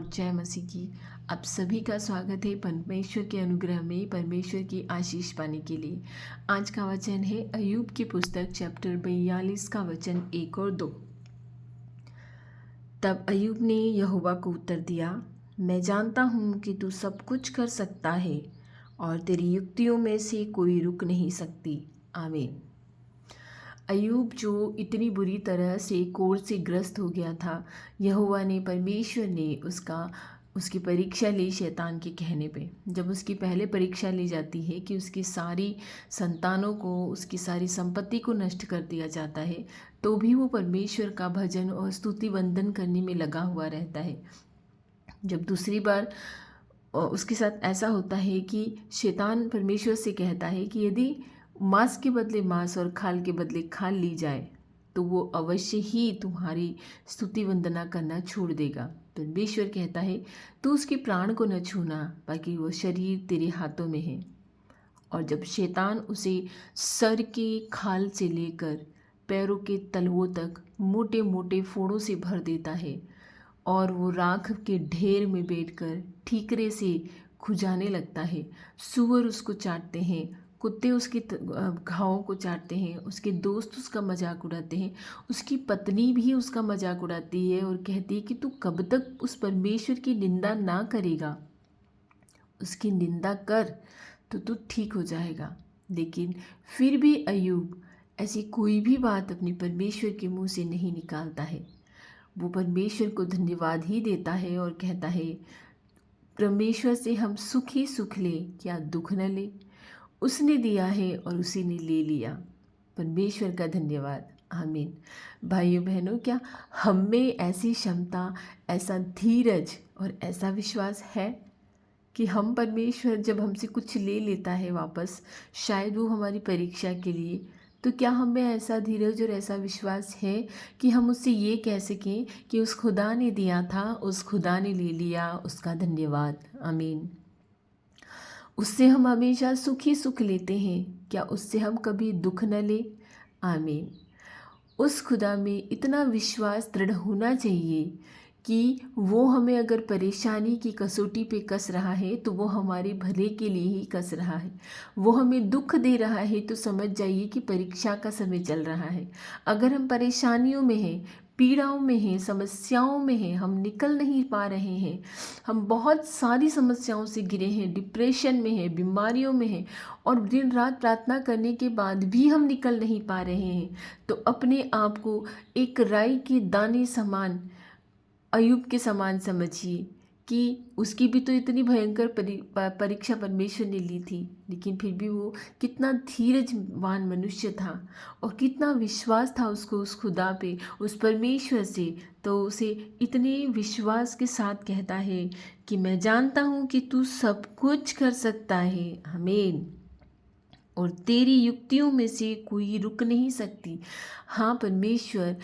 Lord जय मसीह की। आप सभी का स्वागत है परमेश्वर के अनुग्रह में, परमेश्वर की आशीष पाने के लिए। आज का वचन है अय्यूब की पुस्तक चैप्टर 42 का वचन 1 और 2। तब अय्यूब ने यहोवा को उत्तर दिया, मैं जानता हूँ कि तू सब कुछ कर सकता है और तेरी युक्तियों में से कोई रुक नहीं सकती। आमीन। अय्यूब जो इतनी बुरी तरह से कोढ़ से ग्रस्त हो गया था, यहोवा ने, परमेश्वर ने उसकी परीक्षा ली शैतान के कहने पे। जब उसकी पहले परीक्षा ली जाती है कि उसकी सारी संतानों को, उसकी सारी संपत्ति को नष्ट कर दिया जाता है, तो भी वो परमेश्वर का भजन और स्तुति वंदन करने में लगा हुआ रहता है। जब दूसरी बार उसके साथ ऐसा होता है कि शैतान परमेश्वर से कहता है कि यदि मांस के बदले मांस और खाल के बदले खाल ली जाए तो वो अवश्य ही तुम्हारी स्तुति वंदना करना छोड़ देगा। परमेश्वर कहता है तू उसके प्राण को न छूना, बाकी वो शरीर तेरे हाथों में है। और जब शैतान उसे सर के खाल से लेकर पैरों के तलवों तक मोटे मोटे फोड़ों से भर देता है और वो राख के ढेर में बैठकर ठीकरे से खुजाने लगता है, सूअर उसको चाटते हैं, कुत्ते उसके घावों को चाटते हैं, उसके दोस्त उसका मजाक उड़ाते हैं, उसकी पत्नी भी उसका मजाक उड़ाती है और कहती है कि तू कब तक उस परमेश्वर की निंदा ना करेगा, उसकी निंदा कर तो तू ठीक हो जाएगा। लेकिन फिर भी अय्यूब ऐसी कोई भी बात अपने परमेश्वर के मुंह से नहीं निकालता है। वो परमेश्वर को धन्यवाद ही देता है और कहता है, परमेश्वर से हम सुख ही सुख ले, क्या दुख न ले। उसने दिया है और उसी ने ले लिया। परमेश्वर का धन्यवाद। आमीन। भाइयों बहनों, क्या हम में ऐसी क्षमता, ऐसा धीरज और ऐसा विश्वास है कि हम परमेश्वर जब हमसे कुछ ले लेता है वापस, शायद वो हमारी परीक्षा के लिए, तो क्या हम में ऐसा धीरज और ऐसा विश्वास है कि हम उससे ये कह सकें कि उस खुदा ने दिया था, उस खुदा ने ले लिया, उसका धन्यवाद। आमीन। उससे हम हमेशा सुख ही सुख लेते हैं, क्या उससे हम कभी दुख न ले। आमीन। उस खुदा में इतना विश्वास दृढ़ होना चाहिए कि वो हमें अगर परेशानी की कसौटी पे कस रहा है तो वो हमारे भले के लिए ही कस रहा है। वो हमें दुख दे रहा है तो समझ जाइए कि परीक्षा का समय चल रहा है। अगर हम परेशानियों में हैं, पीड़ाओं में हैं, समस्याओं में हैं, हम निकल नहीं पा रहे हैं, हम बहुत सारी समस्याओं से घिरे हैं, डिप्रेशन में हैं, बीमारियों में हैं और दिन रात प्रार्थना करने के बाद भी हम निकल नहीं पा रहे हैं, तो अपने आप को एक राई के दाने समान, अय्यूब के समान समझिए कि उसकी भी तो इतनी भयंकर परीक्षा परमेश्वर ने ली थी, लेकिन फिर भी वो कितना धीरजवान मनुष्य था और कितना विश्वास था उसको उस खुदा पे, उस परमेश्वर से। तो उसे इतने विश्वास के साथ कहता है कि मैं जानता हूँ कि तू सब कुछ कर सकता है। आमीन। और तेरी युक्तियों में से कोई रुक नहीं सकती। हाँ, परमेश्वर,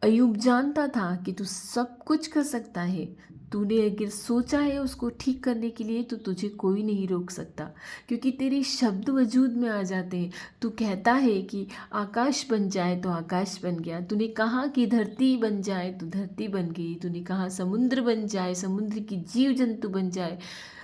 अय्यूब जानता था कि तू सब कुछ कर सकता है। तूने अगर सोचा है उसको ठीक करने के लिए तो तुझे कोई नहीं रोक सकता, क्योंकि तेरे शब्द वजूद में आ जाते हैं। तू कहता है कि आकाश बन जाए तो आकाश बन गया। तूने कहा कि धरती बन जाए तो धरती बन गई। तूने कहा समुद्र बन जाए, समुद्र की जीव जंतु बन जाए।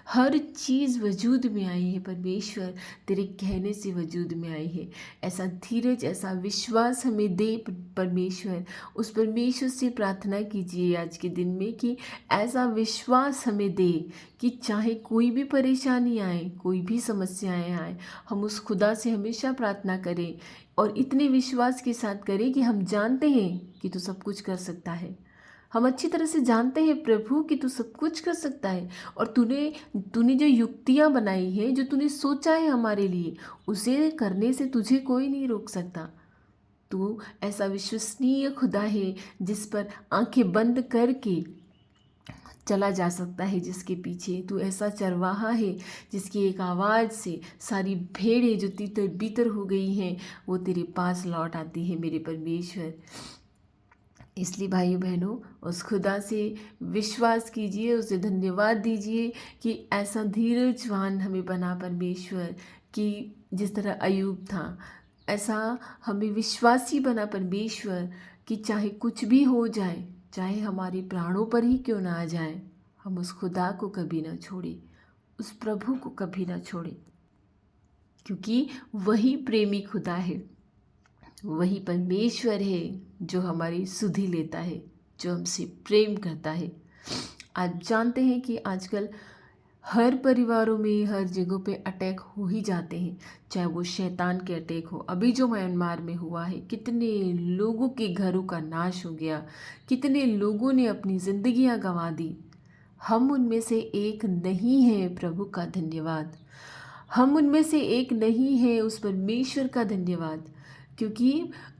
हर चीज़ वजूद में आई है परमेश्वर, तेरे कहने से वजूद में आई है। ऐसा धीरज, ऐसा विश्वास हमें दे परमेश्वर। उस परमेश्वर से प्रार्थना कीजिए आज के दिन में कि ऐसा विश्वास हमें दे कि चाहे कोई भी परेशानी आए, कोई भी समस्याएं आए, हम उस खुदा से हमेशा प्रार्थना करें और इतने विश्वास के साथ करें कि हम जानते हैं कि तू सब कुछ कर सकता है। हम अच्छी तरह से जानते हैं प्रभु कि तू सब कुछ कर सकता है और तूने जो युक्तियाँ बनाई है, जो तूने सोचा है हमारे लिए, उसे करने से तुझे कोई नहीं रोक सकता। तू ऐसा विश्वसनीय खुदा है जिस पर आंखें बंद करके चला जा सकता है, जिसके पीछे तू ऐसा चरवाहा है जिसकी एक आवाज़ से सारी भेड़ें जो तितर बितर हो गई हैं वो तेरे पास लौट आती है मेरे परमेश्वर। इसलिए भाइयों बहनों, उस खुदा से विश्वास कीजिए, उसे धन्यवाद दीजिए कि ऐसा धीरजवान हमें बना परमेश्वर कि जिस तरह अय्यूब था, ऐसा हमें विश्वासी बना परमेश्वर कि चाहे कुछ भी हो जाए, चाहे हमारे प्राणों पर ही क्यों ना आ जाए, हम उस खुदा को कभी ना छोड़ें, उस प्रभु को कभी ना छोड़ें, क्योंकि वही प्रेमी खुदा है, वही परमेश्वर है जो हमारी सुधि लेता है, जो हमसे प्रेम करता है। आप जानते हैं कि आजकल हर परिवारों में, हर जगहों पे अटैक हो ही जाते हैं, चाहे वो शैतान के अटैक हो। अभी जो म्यांमार में हुआ है, कितने लोगों के घरों का नाश हो गया, कितने लोगों ने अपनी जिंदगियां गंवा दी। हम उनमें से एक नहीं हैं, प्रभु का धन्यवाद। हम उनमें से एक नहीं हैं, उस परमेश्वर का धन्यवाद, क्योंकि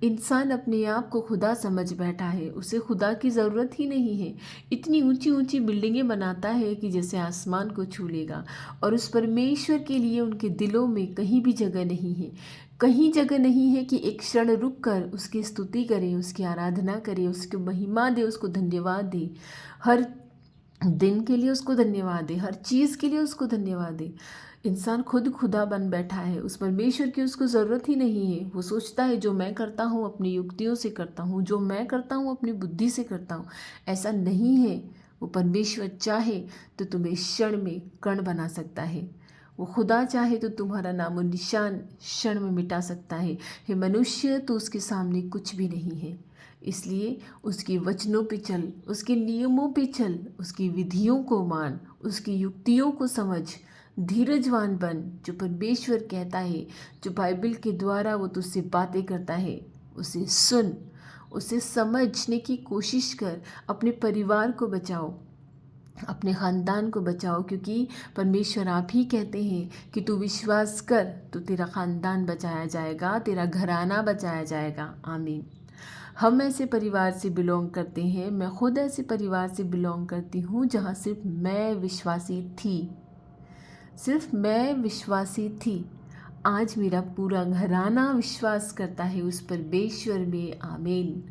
इंसान अपने आप को खुदा समझ बैठा है, उसे खुदा की ज़रूरत ही नहीं है। इतनी ऊंची ऊंची बिल्डिंगें बनाता है कि जैसे आसमान को छू लेगा, और उस परमेश्वर के लिए उनके दिलों में कहीं भी जगह नहीं है। कहीं जगह नहीं है कि एक क्षण रुक कर उसकी स्तुति करें, उसकी आराधना करें, उसकी महिमा दे, उसको धन्यवाद दे। हर दिन के लिए उसको धन्यवाद दे, हर चीज़ के लिए उसको धन्यवाद दे। इंसान खुद खुदा बन बैठा है, उस परमेश्वर की उसको ज़रूरत ही नहीं है। वो सोचता है जो मैं करता हूँ अपनी युक्तियों से करता हूँ, जो मैं करता हूँ अपनी बुद्धि से करता हूँ। ऐसा नहीं है। वो परमेश्वर चाहे तो तुम्हें क्षण में कण बना सकता है। वो खुदा चाहे तो तुम्हारा नामो निशान क्षण में मिटा सकता है। हे मनुष्य, तो उसके सामने कुछ भी नहीं है। इसलिए उसके वचनों पे चल, उसके नियमों पे चल, उसकी विधियों को मान, उसकी युक्तियों को समझ, धीरजवान बन। जो परमेश्वर कहता है, जो बाइबल के द्वारा वो तुझसे बातें करता है, उसे सुन, उसे समझने की कोशिश कर। अपने परिवार को बचाओ, अपने ख़ानदान को बचाओ, क्योंकि परमेश्वर आप ही कहते हैं कि तू विश्वास कर तो तेरा ख़ानदान बचाया जाएगा, तेरा घराना बचाया जाएगा। आमीन। हम ऐसे परिवार से बिलोंग करते हैं, मैं खुद ऐसे परिवार से बिलोंग करती हूँ जहाँ सिर्फ मैं विश्वासी थी, सिर्फ मैं विश्वासी थी। आज मेरा पूरा घराना विश्वास करता है उस परमेश्वर में। आमीन।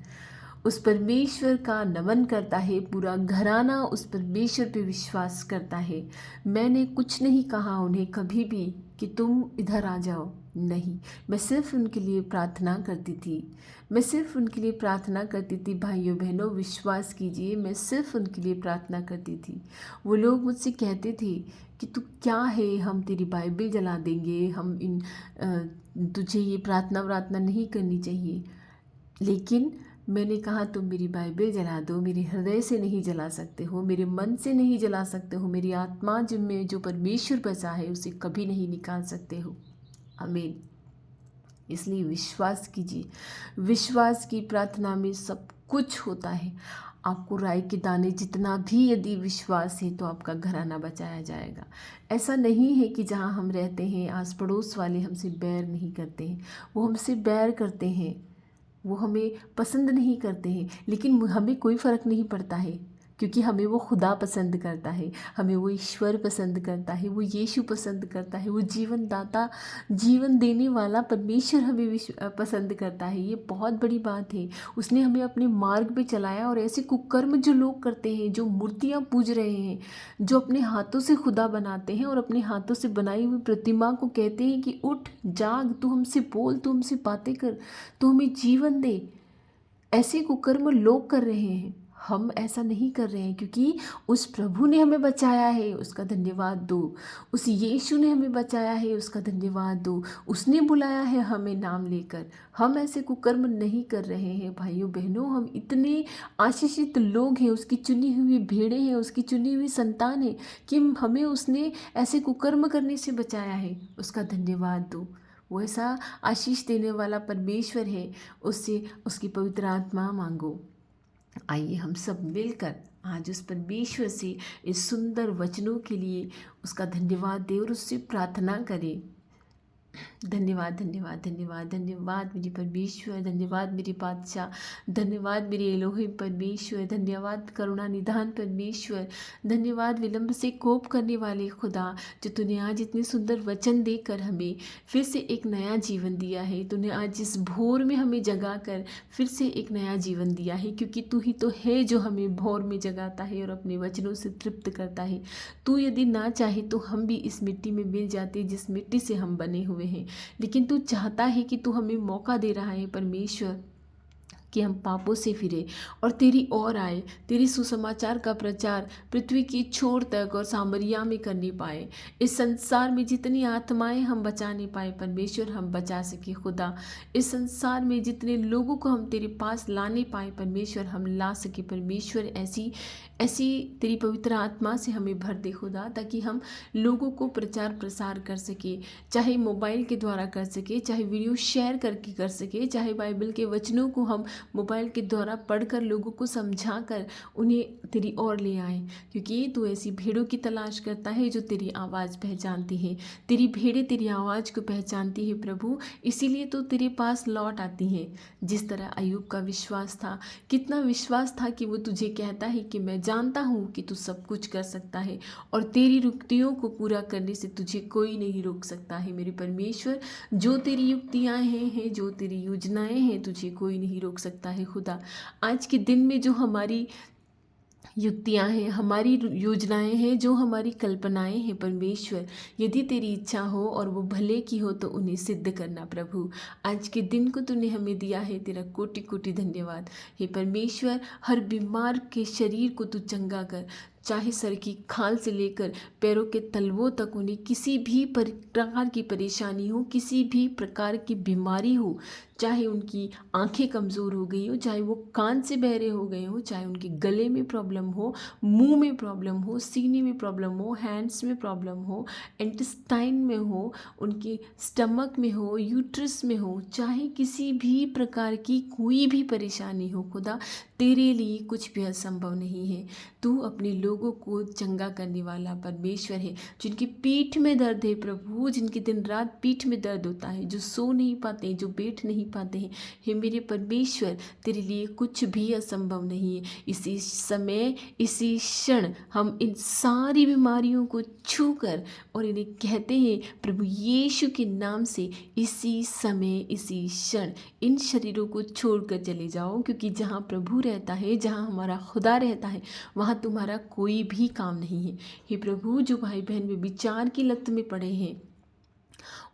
उस परमेश्वर का नमन करता है, पूरा घराना उस परमेश्वर पे विश्वास करता है। मैंने कुछ नहीं कहा उन्हें कभी भी कि तुम इधर आ जाओ, नहीं। मैं सिर्फ उनके लिए प्रार्थना करती थी, मैं सिर्फ उनके लिए प्रार्थना करती थी। भाइयों बहनों, विश्वास कीजिए, मैं सिर्फ उनके लिए प्रार्थना करती थी। वो लोग मुझसे कहते थे कि तू क्या है, हम तेरी बाइबल जला देंगे, हम तुझे ये प्रार्थना नहीं करनी चाहिए। लेकिन मैंने कहा तुम मेरी बाइबल जला दो, मेरे हृदय से नहीं जला सकते हो, मेरे मन से नहीं जला सकते हो, मेरी आत्मा जिनमें जो परमेश्वर बसा है उसे कभी नहीं निकाल सकते हो। आमीन। इसलिए विश्वास कीजिए, विश्वास की प्रार्थना में सब कुछ होता है। आपको राई के दाने जितना भी यदि विश्वास है तो आपका घराना बचाया जाएगा। ऐसा नहीं है कि जहाँ हम रहते हैं आस पड़ोस वाले हमसे बैर नहीं करते हैं, वो हमसे बैर करते हैं, वो हमें पसंद नहीं करते हैं, लेकिन हमें कोई फ़र्क नहीं पड़ता है, क्योंकि हमें वो खुदा पसंद करता है, हमें वो ईश्वर पसंद करता है, वो यीशु पसंद करता है, वो जीवन दाता, जीवन देने वाला परमेश्वर हमें पसंद करता है। ये बहुत बड़ी बात है। उसने हमें अपने मार्ग पे चलाया। और ऐसे कुकर्म जो लोग करते हैं, जो मूर्तियाँ पूज रहे हैं, जो अपने हाथों से खुदा बनाते हैं और अपने हाथों से बनाई हुई प्रतिमा को कहते हैं कि उठ जाग, तू हमसे बोल, तू हमसे बातें कर, तू हमें जीवन दे, ऐसे कुकर्म लोग कर रहे हैं। हम ऐसा नहीं कर रहे हैं, क्योंकि उस प्रभु ने हमें बचाया है, उसका धन्यवाद दो। उस यीशु ने हमें बचाया है, उसका धन्यवाद दो। उसने बुलाया है हमें नाम लेकर। हम ऐसे कुकर्म नहीं कर रहे हैं भाइयों बहनों। हम इतने आशीषित लोग हैं, उसकी चुनी हुई भेड़ें हैं, उसकी चुनी हुई संतान है, कि हमें उसने ऐसे कुकर्म करने से बचाया है। उसका धन्यवाद दो। वो ऐसा आशीष देने वाला परमेश्वर है, उससे उसकी पवित्र आत्मा मांगो। आइए हम सब मिलकर आज उस परमेश्वर से इस सुंदर वचनों के लिए उसका धन्यवाद दें और उससे प्रार्थना करें। धन्यवाद धन्यवाद धन्यवाद धन्यवाद मेरे परमेश्वर, धन्यवाद मेरे बादशाह, धन्यवाद मेरे एलोहिम परमेश्वर, धन्यवाद करुणा निधान परमेश्वर, धन्यवाद विलंब से कोप करने वाले खुदा, जो तूने आज इतने सुंदर वचन देकर हमें फिर से एक नया जीवन दिया है। तूने आज इस भोर में हमें जगा कर फिर से एक नया जीवन दिया है, क्योंकि तू ही तो है जो हमें भोर में जगाता है और अपने वचनों से तृप्त करता है। तू यदि ना चाहे तो हम भी इस मिट्टी में मिल जाते जिस मिट्टी से हम बने हुए हैं, लेकिन तू चाहता है कि तू हमें मौका दे रहा है परमेश्वर, कि हम पापों से फिरे और तेरी ओर आए, तेरी सुसमाचार का प्रचार पृथ्वी की छोर तक और सामरिया में करने पाए। इस संसार में जितनी आत्माएं हम बचा नहीं पाए परमेश्वर, हम बचा सके खुदा। इस संसार में जितने लोगों को हम तेरे पास ला नहीं पाए परमेश्वर, हम ला सके परमेश्वर। ऐसी ऐसी तेरी पवित्र आत्मा से हमें भर दे खुदा, ताकि हम लोगों को प्रचार प्रसार कर सके, चाहे मोबाइल के द्वारा कर सके, चाहे वीडियो शेयर करके कर सके, चाहे बाइबल के वचनों को हम मोबाइल के द्वारा पढ़कर लोगों को समझा कर उन्हें तेरी ओर ले आए। क्योंकि तू ऐसी भेड़ों की तलाश करता है जो तेरी आवाज़ पहचानती है। तेरी भेड़ें तेरी आवाज़ को पहचानती है प्रभु, इसीलिए तो तेरे पास लौट आती हैं। जिस तरह अय्यूब का विश्वास था, कितना विश्वास था कि वो तुझे कहता है कि मैं जानता हूँ कि तू सब कुछ कर सकता है और तेरी युक्तियों को पूरा करने से तुझे कोई नहीं रोक सकता है मेरे परमेश्वर। जो तेरी युक्तियाँ हैं, जो तेरी योजनाएं हैं, तुझे कोई नहीं रोक सकता है खुदा। आज के दिन में जो हमारी युक्तियाँ हैं, हमारी योजनाएं हैं, जो हमारी कल्पनाएं हैं परमेश्वर, यदि तेरी इच्छा हो और वो भले की हो तो उन्हें सिद्ध करना प्रभु। आज के दिन को तूने हमें दिया है, तेरा कोटि कोटि धन्यवाद हे परमेश्वर। हर बीमार के शरीर को तू चंगा कर, चाहे सर की खाल से लेकर पैरों के तलवों तक उन्हें किसी भी प्रकार की परेशानी हो, किसी भी प्रकार की बीमारी हो, चाहे उनकी आंखें कमज़ोर हो गई हो, चाहे वो कान से बहरे हो गए हो, चाहे उनके गले में प्रॉब्लम हो, मुंह में प्रॉब्लम हो, सीने में प्रॉब्लम हो, हैंड्स में प्रॉब्लम हो, इंटेस्टाइन में हो, उनके स्टमक में हो, यूट्रस में हो, चाहे किसी भी प्रकार की कोई भी परेशानी हो खुदा, तेरे लिए कुछ भी असंभव नहीं है। तू अपने लोगों को चंगा करने वाला परमेश्वर है। जिनकी पीठ में दर्द है प्रभु, जिनकी दिन रात पीठ में दर्द होता है, जो सो नहीं पाते हैं, जो बैठ नहीं पाते हैं, हे मेरे परमेश्वर, तेरे लिए कुछ भी असंभव नहीं है। इसी समय, इसी क्षण हम इन सारी बीमारियों को छू कर और इन्हें कहते हैं प्रभु यीशु के नाम से, इसी समय, इसी क्षण इन शरीरों को छोड़कर चले जाओ। क्योंकि जहाँ प्रभु रहता है, जहाँ हमारा खुदा रहता है, वहाँ तुम्हारा कोई भी काम नहीं है। हे प्रभु, जो भाई बहन में विचार की लत में पड़े हैं,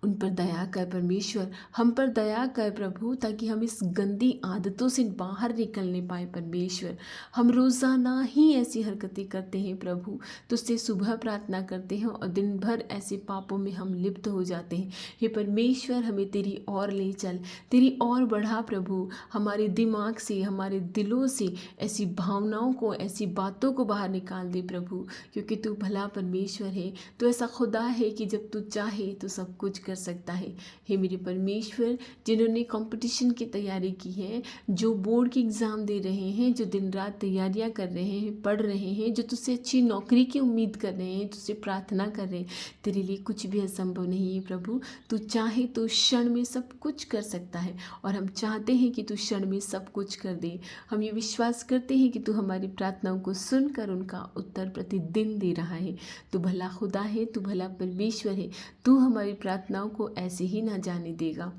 उन पर दया कर परमेश्वर, हम पर दया कर प्रभु, ताकि हम इस गंदी आदतों से बाहर निकलने पाए परमेश्वर। हम रोज़ाना ही ऐसी हरकतें करते हैं प्रभु, तुझसे सुबह प्रार्थना करते हैं और दिन भर ऐसे पापों में हम लिप्त हो जाते हैं। हे परमेश्वर, हमें तेरी ओर ले चल, तेरी ओर बढ़ा प्रभु। हमारे दिमाग से, हमारे दिलों से ऐसी भावनाओं को, ऐसी बातों को बाहर निकाल दे प्रभु। क्योंकि तू भला परमेश्वर है, तू ऐसा खुदा है कि जब तू चाहे तो सब कुछ कर सकता है। हे मेरे परमेश्वर, जिन्होंने कंपटीशन की तैयारी की है, जो बोर्ड के एग्ज़ाम दे रहे हैं, जो दिन रात तैयारियां कर रहे हैं, पढ़ रहे हैं, जो तुझसे अच्छी नौकरी की उम्मीद कर रहे हैं, तुझसे प्रार्थना कर रहे हैं, तेरे लिए कुछ भी असंभव नहीं है प्रभु। तू चाहे तो क्षण में सब कुछ कर सकता है और हम चाहते हैं कि तू क्षण में सब कुछ कर दे। हम ये विश्वास करते हैं कि तू हमारी प्रार्थनाओं को सुनकर उनका उत्तर प्रतिदिन दे रहा है। तू भला खुदा है, तू भला परमेश्वर है, तू हमारी प्रार्थनाओं को ऐसे ही ना जाने देगा।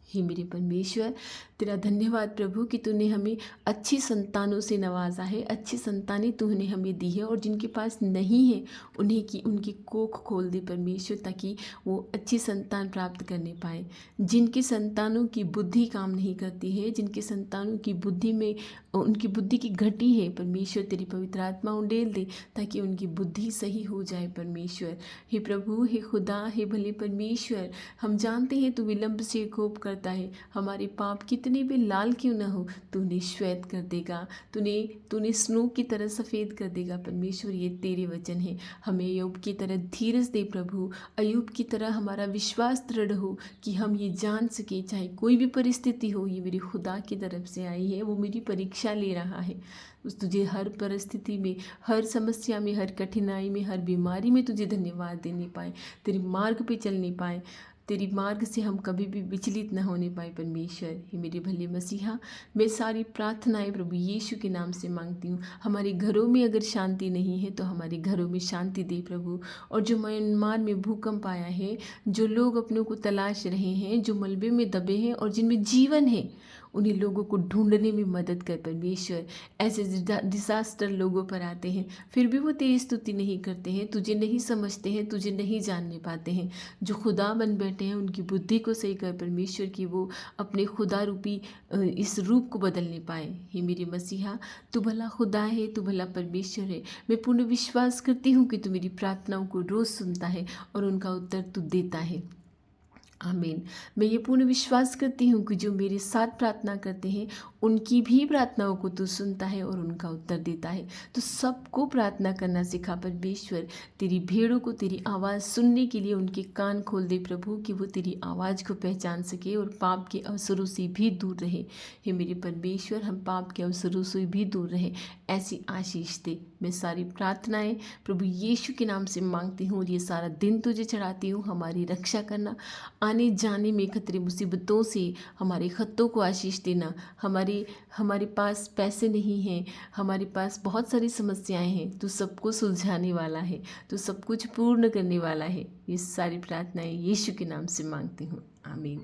हे मेरे परमेश्वर, तेरा धन्यवाद प्रभु कि तूने हमें अच्छी संतानों से नवाजा है, अच्छी संतानें तूने हमें दी है, और जिनके पास नहीं है उन्हें की उनकी कोख खोल दे परमेश्वर, ताकि वो अच्छी संतान प्राप्त करने पाए। जिनकी संतानों की बुद्धि काम नहीं करती है, जिनकी संतानों की बुद्धि में उनकी बुद्धि की घटी है परमेश्वर, तेरी पवित्र आत्मा उंडेल दे ताकि उनकी बुद्धि सही हो जाए परमेश्वर। हे प्रभु, हे खुदा, हे भले परमेश्वर, हम जानते हैं तू विलंब से कोप करता है, हमारे पाप कितने भी लाल क्यों न हो तूने श्वेत कर देगा, तूने स्नो की तरह सफ़ेद कर देगा परमेश्वर। ये तेरे वचन है। हमें अय्यूब की तरह धीरज दे प्रभु, अय्यूब की तरह हमारा विश्वास दृढ़ हो कि हम ये जान सके, चाहे कोई भी परिस्थिति हो, ये मेरी खुदा की तरफ से आई है, वो मेरी परीक्षा ले रहा है। उस तुझे हर परिस्थिति में, हर समस्या में, हर कठिनाई में, हर बीमारी में तुझे धन्यवाद देने पाए, तेरे मार्ग पे चलने पाए, तेरी मार्ग से हम कभी भी विचलित न होने पाए परमेश्वर। हे मेरे भले मसीहा, मैं सारी प्रार्थनाएं प्रभु यीशु के नाम से मांगती हूँ। हमारे घरों में अगर शांति नहीं है तो हमारे घरों में शांति दे प्रभु। और जो म्यांमार में भूकंप आया है, जो लोग अपनों को तलाश रहे हैं, जो मलबे में दबे हैं और जिनमें जीवन है, उन्हीं लोगों को ढूंढने में मदद कर परमेश्वर। ऐसे डिसास्टर लोगों पर आते हैं फिर भी वो तेरी स्तुति नहीं करते हैं, तुझे नहीं समझते हैं, तुझे नहीं जानने पाते हैं। जो खुदा बन बैठे हैं उनकी बुद्धि को सही कर परमेश्वर कि वो अपने खुदा रूपी इस रूप को बदलने पाए। हे मेरे मसीहा, तू भला खुदा है, तू भला परमेश्वर है। मैं पूर्ण विश्वास करती हूँ कि तू मेरी प्रार्थनाओं को रोज़ सुनता है और उनका उत्तर तू देता है। आमीन। मैं ये पूर्ण विश्वास करती हूँ कि जो मेरे साथ प्रार्थना करते हैं उनकी भी प्रार्थनाओं को तू सुनता है और उनका उत्तर देता है। तो सबको प्रार्थना करना सिखा परमेश्वर। तेरी भेड़ों को तेरी आवाज़ सुनने के लिए उनके कान खोल दे प्रभु, कि वो तेरी आवाज़ को पहचान सके और पाप के अवसरों से भी दूर रहे। हे मेरे परमेश्वर, हम पाप के अवसरों से भी दूर रहे, ऐसी आशीष दे। मैं सारी प्रार्थनाएं प्रभु यीशु के नाम से मांगती हूँ और ये सारा दिन तुझे चढ़ाती हूँ। हमारी रक्षा करना, आने जाने में खतरे मुसीबतों से हमारे ख़त्तों को आशीष देना। हमारे पास पैसे नहीं हैं, हमारे पास बहुत सारी समस्याएं हैं, तो सबको सुलझाने वाला है, तो सब कुछ पूर्ण करने वाला है। ये सारी प्रार्थनाएं यीशु के नाम से मांगती हूँ। आमीन।